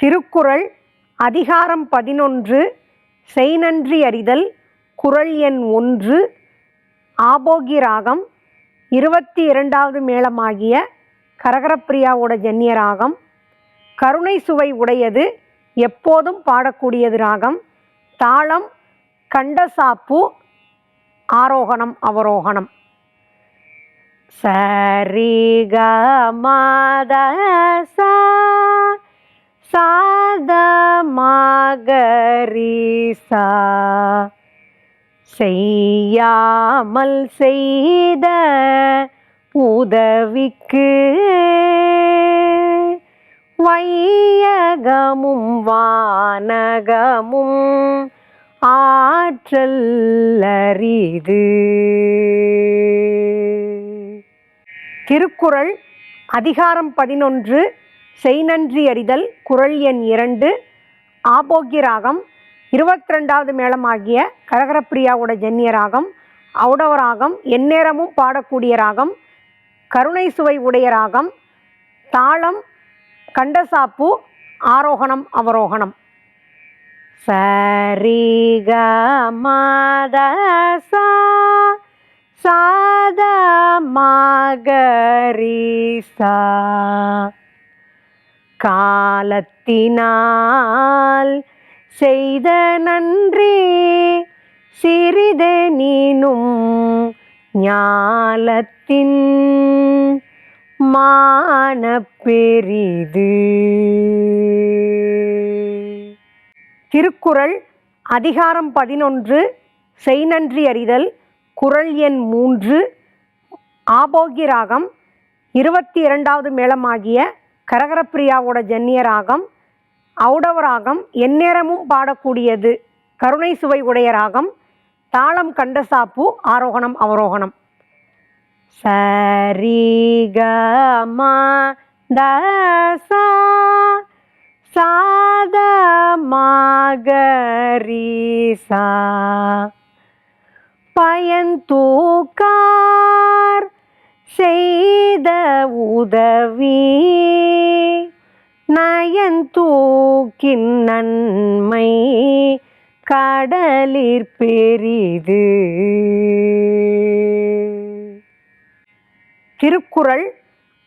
திருக்குறள் அதிகாரம் 11 செய்நன்றி அறிதல். குறள் எண் 1. ஆபோகி ராகம் 22வது மேளமாகிய கரகரப்பிரியாவோட ஜன்னிய ராகம். கருணை சுவை உடையது, எப்போதும் பாடக்கூடியது ராகம். தாளம் கண்டசாப்பு, ஆரோகணம் அவரோகணம். சரி க மத சா சாத மகரிசா. செய்யாமல் செய்த உதவிக்கு வையகமும் வானகமும் ஆற்றல் அரிது. திருக்குறள் அதிகாரம் 11 செய்நன்றி அறிதல். குறள் எண் 2. ஆபோகி ராகம் 22வது மேளமாகிய கரகரப்பிரியாவோட ஜன்னிய ராகம். ஔடவ ராகம், எந்நேரமும் பாடக்கூடிய ராகம். கருணை சுவை உடைய ராகம். தாளம் கண்டசாப்பு, ஆரோகணம் அவரோகணம். சரி க மத சா சாத மகரிசா. காலத்தினால் செய்த நன்றி சிறிதெனினும் ஞாலத்தின் மானப் பெரிது. திருக்குறள் அதிகாரம் 11 செய்நன்றி அறிதல். குறள் எண் 3. ஆபோகி ராகம் 22வது மேளமாகிய கரகரப்பிரியாவோட ஜன்னிய ராகம். ஔடவ ராகம், எந்நேரமும் பாடக்கூடியது கருணை சுவை உடைய ராகம். தாளம் கண்டசாப்பு, ஆரோகணம் அவரோகணம். சரி க ம த சா சாத மகரிசா. பயன்தூக்கார் செய்த உதவி நயன்தூக்கின் நன்மை கடலிற் பெரிது. திருக்குறள்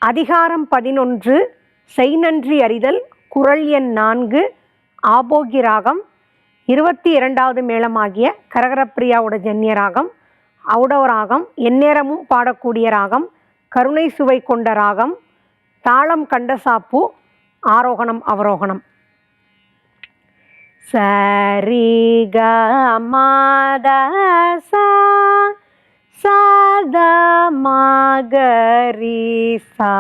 அதிகாரம் 11 செய்நன்றி அறிதல். குறள் எண் 4. ஆபோகி ராகம் 22வது மேளமாகிய கரகரப்பிரியாவோட ஜன்னிய ராகம். ஔடவ ராகம், எந்நேரமும் பாடக்கூடிய ராகம். கருணை சுவை கொண்ட ராகம். தாளம் கண்டசாப்பு, ஆரோகணம் அவரோகணம். சரி க மத சா சாத மகரிசா.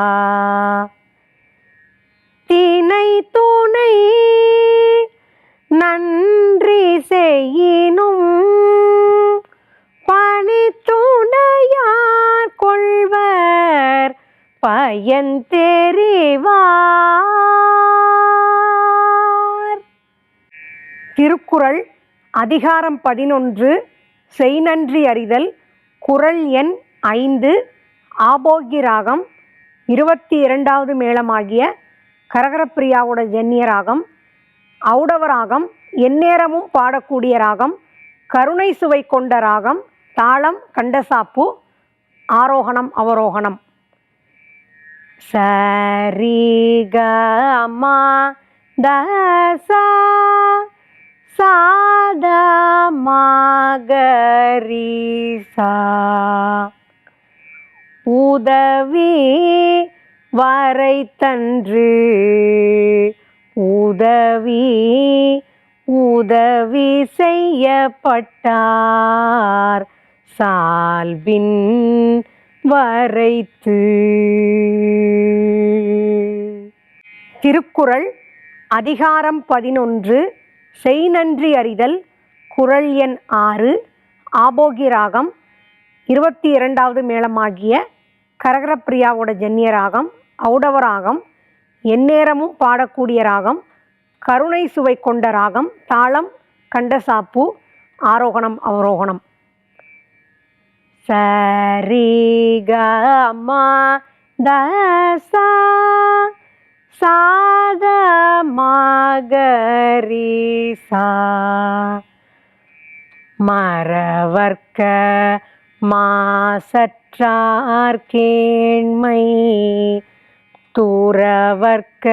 தினை துணை நன்றி செய்யினும் பணித்துணையார் கொள்வர் பயன் தெரிவார். திருக்குறள் அதிகாரம் 11 செய்நன்றி அறிதல். குறள் எண் 5. ஆபோகி ராகம் 22வது மேளமாகிய கரகரப்பிரியாவோட ஜன்னிய ராகம். ஔடவ ராகம், எந்நேரமும் பாடக்கூடிய ராகம். கருணை சுவை கொண்ட ராகம். தாளம் கண்டசாப்பு, ஆரோகணம் அவரோகணம். சரி க ம த சா சாத மகரிசா. உதவி வரைத்தன்று உதவி உதவி செய்யப்பட்டார் சால்பின் வரைத்து. திருக்குறள் அதிகாரம் 11 செய்நன்றி அறிதல். குறள் எண் 6. ஆபோகி ராகம் 22வது மேளமாகிய கரகரப்பிரியாவோட ஜன்னிய ராகம். ஔடவ ராகம், எந்நேரமும் பாடக்கூடிய ராகம். கருணை சுவை கொண்ட ராகம். தாளம் கண்டசாப்பு, ஆரோகணம் அவரோகணம். சரி க ம த சா சாத மகரிசா. மாகரிசா மறவர்க்க மாசற்றார் கேண்மை துறவர்க்க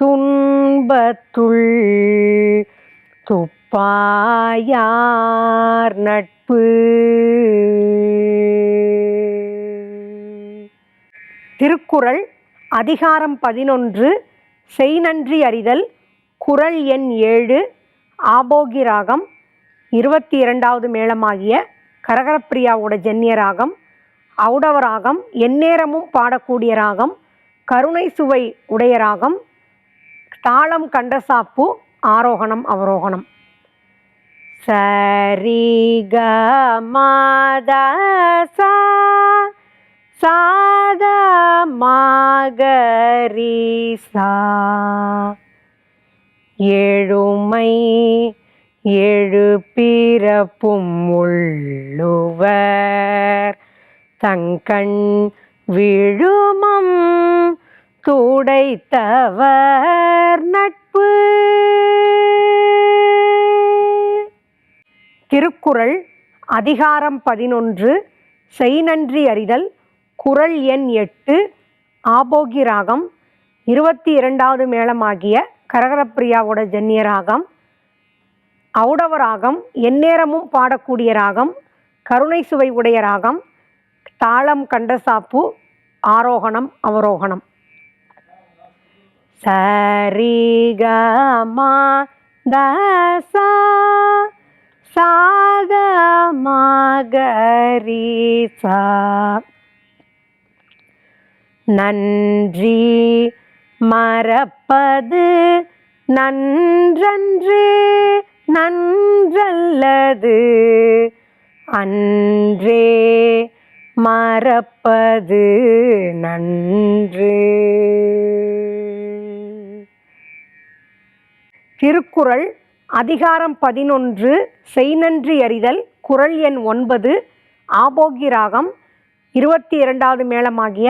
துன்பத்துள் துப்பாயார் நட்பு. திருக்குறள் அதிகாரம் 11 செய்நன்றி அறிதல். குறள் எண் 7. ஆபோகி ராகம். 22வது மேளமாகிய கரகரப்பிரியாவோட ஜன்னிய ராகம். ஔடவ ராகம். எந்நேரமும் பாடக்கூடிய ராகம். கருணை சுவை உடைய ராகம். தாளம் கண்டசாப்பு. ஆரோகணம் அவரோகணம். சரிக மாதசா சாத மாகரிசா ஏழுமை ஏழு பிறப்பும் உள்ளுவர் தங்கண் விழுமம் துடைத்தவர் நட்பு. திருக்குறள் அதிகாரம் 11 செய்நன்றி அறிதல். குறள் எண் 8. ஆபோகி ராகம். 22வது மேளமாகிய கரகரப்பிரியாவோட ஜன்னிய ராகம். ஔடவ ராகம். எந்நேரமும் பாடக்கூடிய ராகம். கருணை சுவை உடைய ராகம். தாளம் கண்டசாப்பு. ஆரோகணம் அவரோகணம். சரிக மாதசா சாத மாகரிசா நன்றி மறப்பது நன்றன்று நன்றல்லது அன்றே மறப்பது நன்று. திருக்குறள் அதிகாரம் 11 செய்நன்றி அறிதல். குறள் எண் 9. ஆபோகி ராகம். 22வது மேளமாகிய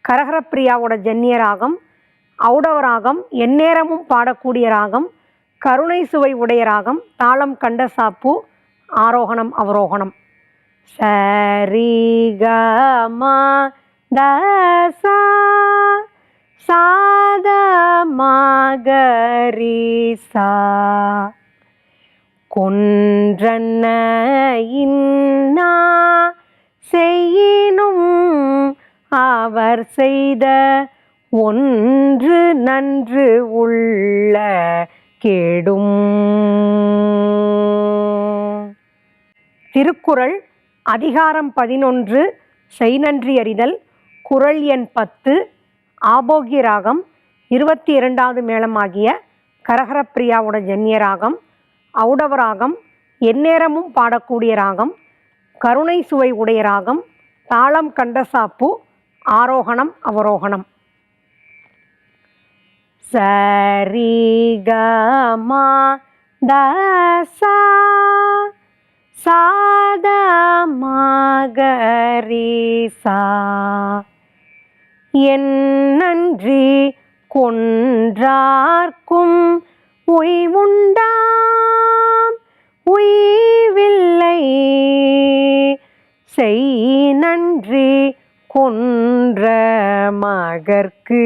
கரகரப்பிரியாவோட ஜன்னிய ராகம். ஔடவ ராகம். எந்நேரமும் பாடக்கூடிய ராகம். கருணை சுவை உடைய ராகம். தாளம் கண்டசாப்பு. ஆரோகணம் அவரோகணம். சரிக மாதசா சாத மாகரிசா கொன்றன்ன இன்னா செய்யினும் அவர் செய்த ஒன்று நன்று உள்ள கேடும். திருக்குறள் அதிகாரம் 11 செய்நன்றி அறிதல். குறள் எண் 10. ஆபோகி ராகம். 22வது மேளமாகிய கரகரப்பிரியாவோட ஜன்னிய ராகம். ஔடவ ராகம். எந்நேரமும் பாடக்கூடிய ராகம். கருணை சுவை உடைய ராகம். தாளம் கண்டசாப்பு. ஆரோகணம் அவரோகணம். சரிக மாதசா சாத மாகரிசா என் நன்றி கொன்றார்க்கும் உய்வுண்டாம் உய்வில்லை செய் நன்றி கொன்ற மகற்கு.